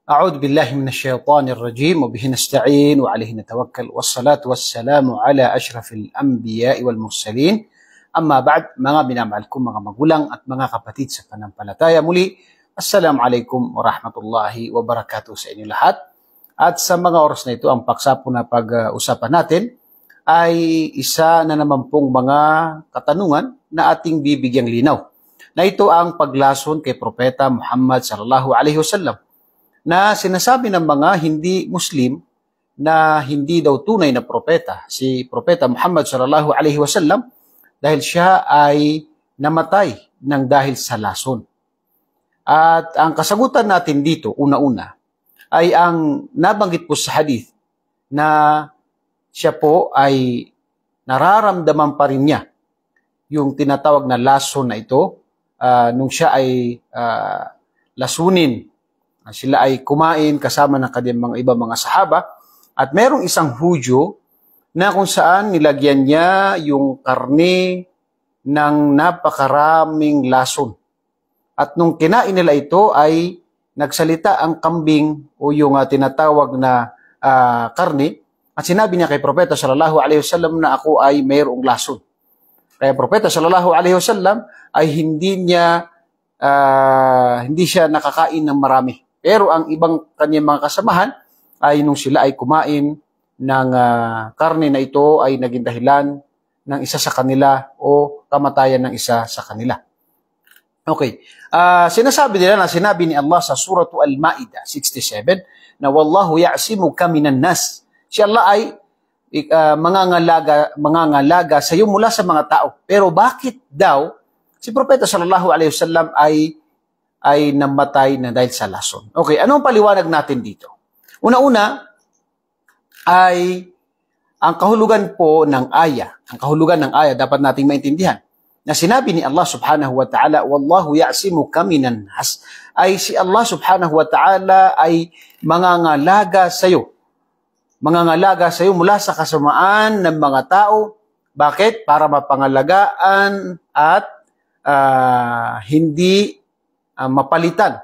أعوذ بالله من الشيطان الرجيم وبه نستعين وعليه نتوكل والصلاة والسلام على أشرف الأنبياء والمرسلين. Amma ba'd, mga minamahal kong mga magulang at mga kapatid sa panampalataya, muli, Assalamualaikum warahmatullahi wabarakatuh sa inyo lahat. At sa mga oras na ito, ang paksa po na pag-usapan natin ay isa na naman pong mga katanungan na ating bibigyang linaw. Na ito ang paglason kay Propeta Muhammad sallallahu alaihi wasallam na sinasabi ng mga hindi Muslim na hindi daw tunay na propeta si Propeta Muhammad sallallahu alaihi wasallam dahil siya ay namatay ng dahil sa lason. At ang kasagutan natin dito, una-una, ay ang nabanggit po sa hadith na siya po ay nararamdaman pa rin niya yung tinatawag na lason na ito nung siya ay lasunin. Sila ay kumain kasama ng kanyang mga ibang mga sahaba at merong isang Hudyo na kung saan nilagyan niya yung karne ng napakaraming lason. At nung kinain nila ito ay nagsalita ang kambing o yung tinatawag na karne at sinabi niya kay Propeta sallallahu alaihi wasallam na ako ay mayroong lason. Kaya Propeta sallallahu alaihi wasallam ay hindi siya nakakain ng marami. Pero ang ibang kanyang mga kasamahan ay nung sila ay kumain ng karne na ito ay naging dahilan ng isa sa kanila o kamatayan ng isa sa kanila. Okay. Sinasabi nila na sinabi ni Allah sa Surah Al-Ma'idah 67 na Wallahu ya'simuka minan nas. Si Allah ay mangangalaga sa iyo mula sa mga tao. Pero bakit daw si Propeta sallallahu alaihi wasallam ay namatay na dahil sa lason? Okay, anong paliwanag natin dito? Una-una ay ang kahulugan po ng aya. Ang kahulugan ng aya dapat nating maintindihan. Na sinabi ni Allah subhanahu wa ta'ala, Wallahu ya'simuka minan nas, ay si Allah subhanahu wa ta'ala ay mangangalaga sa iyo. Mangangalaga sa iyo mula sa kasamaan ng mga tao. Bakit? Para mapangalagaan at hindi mapalitan,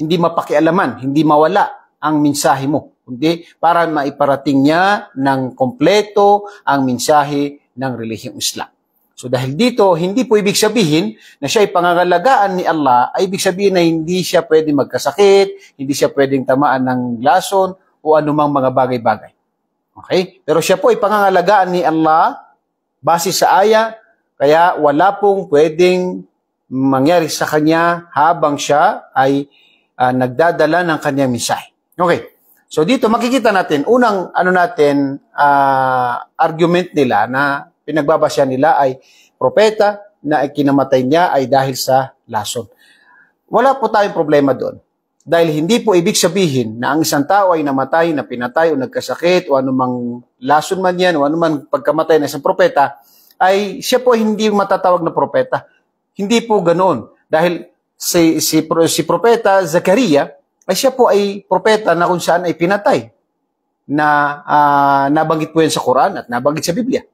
hindi mapakialaman, hindi mawala ang mensahe mo. Kundi para maiparating niya ng kompleto ang mensahe ng relihiyong Islam. So dahil dito, hindi po ibig sabihin na siya ay pangangalagaan ni Allah, ay ibig sabihin na hindi siya pwedeng magkasakit, hindi siya pwedeng tamaan ng lason o anumang mga bagay-bagay. Okay? Pero siya po ay pangangalagaan ni Allah base sa aya, kaya wala pong pwedeng mangyari sa kanya habang siya ay nagdadala ng kanyang mensahe. Okay. So dito makikita natin, unang argument nila na pinagbabasyan nila ay propeta na kinamatay niya ay dahil sa lason. Wala po tayong problema doon. Dahil hindi po ibig sabihin na ang isang tao ay namatay, na pinatay o nagkasakit o anumang lason man yan o anumang pagkamatay ng isang propeta, ay siya po hindi matatawag na propeta. Hindi po ganoon. Dahil si propeta Zakaria, ay siya po ay propeta na kung saan ay pinatay. Na nabanggit po yan sa Quran at nabanggit sa Biblia.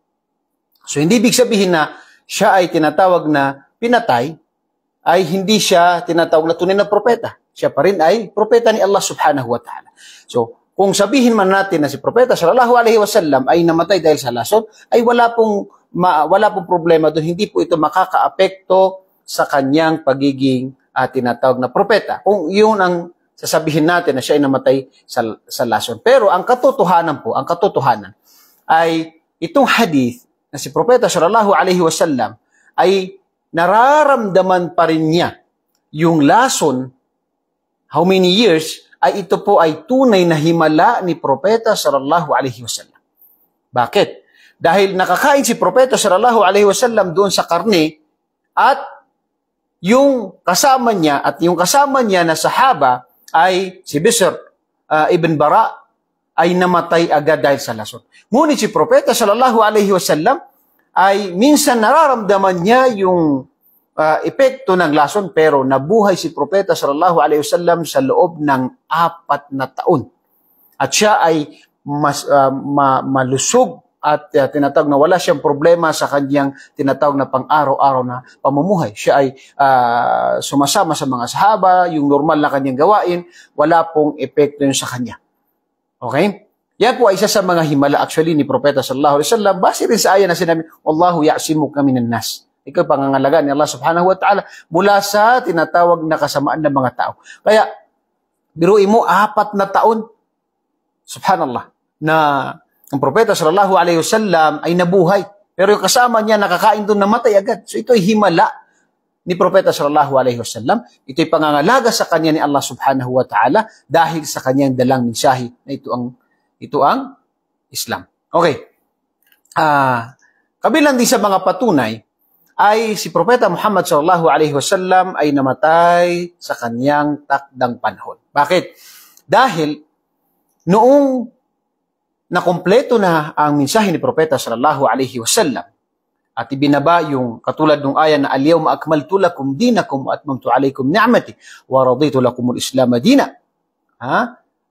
So hindi ibig sabihin na siya ay tinatawag na pinatay, ay hindi siya tinatawag na tunay na propeta. Siya pa rin ay propeta ni Allah subhanahu wa ta'ala. So kung sabihin man natin na si Propeta sallallahu alaihi wasallam ay namatay dahil sa lason, ay wala pong problema doon. Hindi po ito makakaapekto sa kanyang pagiging tinatawag na propeta. Kung yun ang sasabihin natin na siya ay namatay sa lason. Pero ang katotohanan ay itong hadith na si Propeta sallallahu alaihi wasallam ay nararamdaman pa rin niya yung lason, how many years, ay ito po ay tunay na himala ni Propeta sallallahu alaihi wasallam. Bakit? Dahil nakakain si Propeta sallallahu alaihi wasallam doon sa karne at yung kasama niya na sahaba ay si Bishr ibn Bara ay namatay agad dahil sa lason. Ngunit si Propeta sallallahu alaihi wasallam ay minsan nararamdaman niya yung epekto ng lason, pero nabuhay si Propeta sallallahu alaihi wasallam sa loob ng 4 na taon. At siya ay malusog at tinatawag na wala siyang problema sa kanyang tinatawag na pang-araw-araw na pamumuhay. Siya ay sumasama sa mga sahaba, yung normal na kanyang gawain, wala pong epekto yun sa kanya. Okay? Yan po ay isa sa mga himala actually ni Propeta sallallahu alaihi wasallam, base rin sa aya na sinabi, Wallahu ya'simuka minan nas. Ikaw pangangalagaan ni Allah subhanahu wa ta'ala mula sa tinatawag na kasamaan ng mga tao. Kaya, biruin mo, 4 na taon, subhanallah, na ang Propeta sallallahu alaihi wasallam ay nabuhay. Pero yung kasama niya, nakakain doon, namatay agad. So ito ay himala ni Propeta sallallahu alaihi wasallam. Ito ay pangangalaga sa kanya ni Allah subhanahu wa ta'ala dahil sa kanyang dalang mensahe na ito ang Islam. Okay. Kabilang din sa mga patunay ay si Propeta Muhammad sallallahu alaihi wasallam ay namatay sa kanyang takdang panahon. Bakit? Dahil noong nakumpleto na ang mensahe ni Propeta sallallahu alaihi wasallam at ibinaba yung katulad ng aya na al-yawma akmaltu lakum dinakum wa atmamtu alaykum ni'mati wa raditu lakumul islam dina.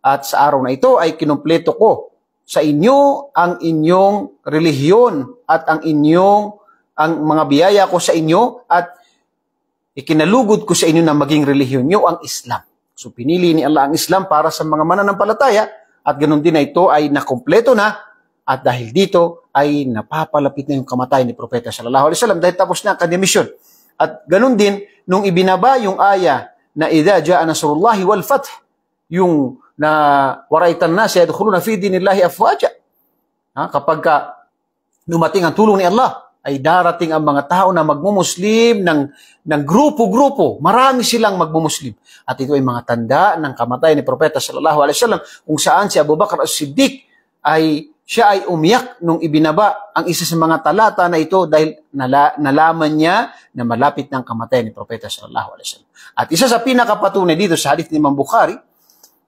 At sa araw na ito ay kinumpleto ko sa inyo ang inyong relihiyon at ang mga biyaya ko sa inyo at ikinalugod ko sa inyo na maging relihiyon nyo ang Islam. So pinili ni Allah ang Islam para sa mga mananampalataya at ganun din na ito ay nakumpleto na at dahil dito ay napapalapit na yung kamatayan ni Propeta sallallahu alaihi wasallam dahil tapos na ang kanyang misyon. At ganun din nung ibinaba yung aya na idza jaa nasrullahi wal fath, yung na waraitan nas yadkhuluna fi dinillahi afwaja. Kapag dumating ang tulong ni Allah, ay darating ang mga tao na magmumuslim ng grupo-grupo. Marami silang magmumuslim. At ito ay mga tanda ng kamatayan ni Propeta sallallahu alaihi wasallam kung saan si Abu Bakr as-Siddiq siya ay umiyak nung ibinaba ang isa sa mga talata na ito dahil nalaman niya na malapit ng kamatayan ni Propeta sallallahu alaihi wasallam. At isa sa pinakapatunay dito sa hadith ni Imam Bukhari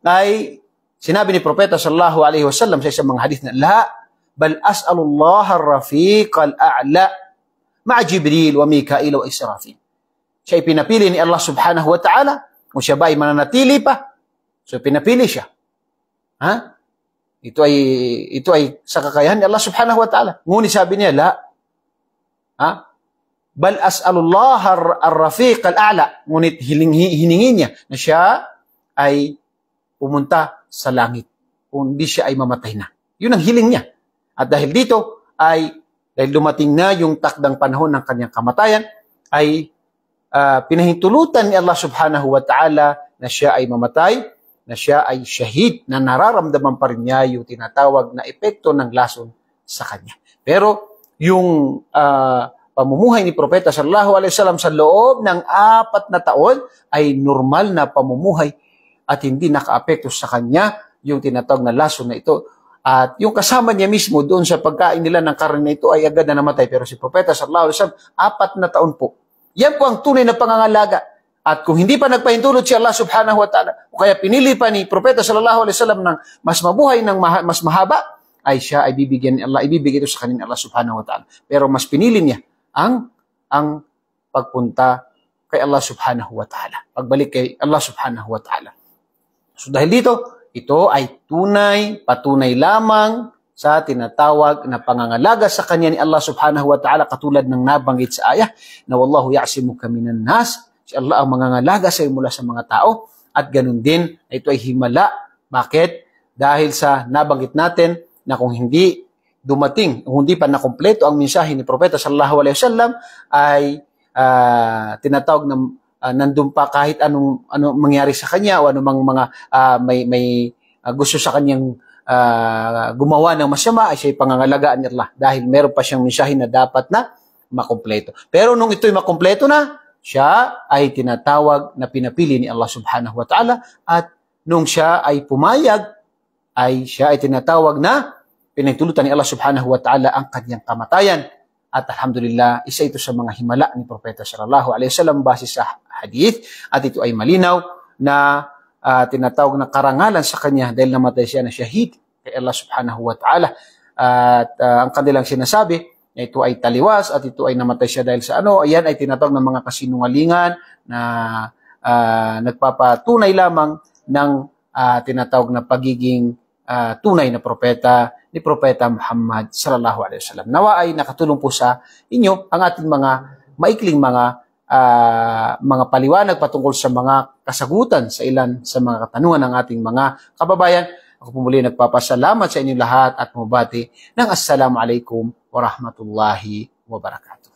ay sinabi ni Propeta sallallahu alaihi wasallam sa isang mga hadith na bal as'alullah ar-rafiq al-a'la ma'a Jibril wa Mikail wa Israfil. Siya ay pinapili ni Allah subhanahu wa ta'ala kung siya ba ay mananatili pa. So pinapili siya. Ito ay sa kakayahan ni Allah subhanahu wa ta'ala. Ngunit sabi niya, bal as'alullah ar-rafiq al-a'la. Ngunit hiningin niya na siya ay pumunta sa langit. Kung hindi siya ay mamatay na. Yun ang hiling niya. At dahil dito dahil dumating na yung takdang panahon ng kanyang kamatayan, ay pinahintulutan ni Allah subhanahu wa ta'ala na siya ay mamatay, na siya ay shahid, na nararamdaman pa rin niya yung tinatawag na epekto ng lason sa kanya. Pero yung pamumuhay ni Propeta sallallahu alaihi wasallam sa loob ng 4 na taon ay normal na pamumuhay at hindi nakaapekto sa kanya yung tinatawag na lason na ito. At yung kasama niya mismo doon sa pagkain nila ng karne na ito ay agad na namatay. Pero si Propeta sallallahu alaihi wasallam, 4 na taon po. Yan po ang tunay na pangangalaga. At kung hindi pa nagpahintulot si Allah subhanahu wa ta'ala, o kaya pinili pa ni Propeta sallallahu alaihi wasallam ng mas mabuhay, ng mas mahaba, ay siya ay bibigyan ni Allah, ibibigay ito sa kanya Allah subhanahu wa ta'ala. Pero mas pinili niya ang pagpunta kay Allah subhanahu wa ta'ala. Pagbalik kay Allah subhanahu wa ta'ala. So dahil dito, ito ay patunay lamang sa tinatawag na pangangalaga sa kanya ni Allah subhanahu wa ta'ala katulad ng nabanggit sa ayah na wallahu ya'simuka minan nas. Si Allah ang mangangalaga sa iyo mula sa mga tao at ganun din, ito ay himala. Bakit? Dahil sa nabanggit natin na kung hindi dumating, kung hindi pa nakumpleto ang mensahe ni Propeta sallallahu alaihi wasallam ay tinatawag na nandun pa kahit anong mangyari sa kanya o anumang mga may gusto sa kanyang gumawa ng masama ay siya'y pangangalagaan ni Allah dahil meron pa siyang mensahe na dapat na makumpleto. Pero nung ito'y makumpleto na, siya ay tinatawag na pinapili ni Allah subhanahu wa ta'ala at nung siya ay pumayag, ay siya ay tinatawag na pinagtulutan ni Allah subhanahu wa ta'ala ang kanyang kamatayan. At alhamdulillah, isa ito sa mga himala ni Propeta sallallahu alaihi wasallam base sa hadith at ito ay malinaw na tinatawag na karangalan sa kanya dahil namatay siya na shahid kay Allah subhanahu wa ta'ala. At ang kanilang sinasabi na ito ay taliwas at ito ay namatay siya dahil sa ayan ay tinatawag ng mga kasinungalingan na nagpapatunay lamang ng tinatawag na pagiging tunay na propeta ni Propeta Muhammad sallallahu alaihi wasallam. Nawa ay nakatulong po sa inyo ang ating mga maikling mga paliwanag patungkol sa mga kasagutan sa ilan sa mga katanungan ng ating mga kababayan. Ako po muli nagpapasalamat sa inyong lahat at mabati ng Assalamualaikum warahmatullahi wabarakatuh.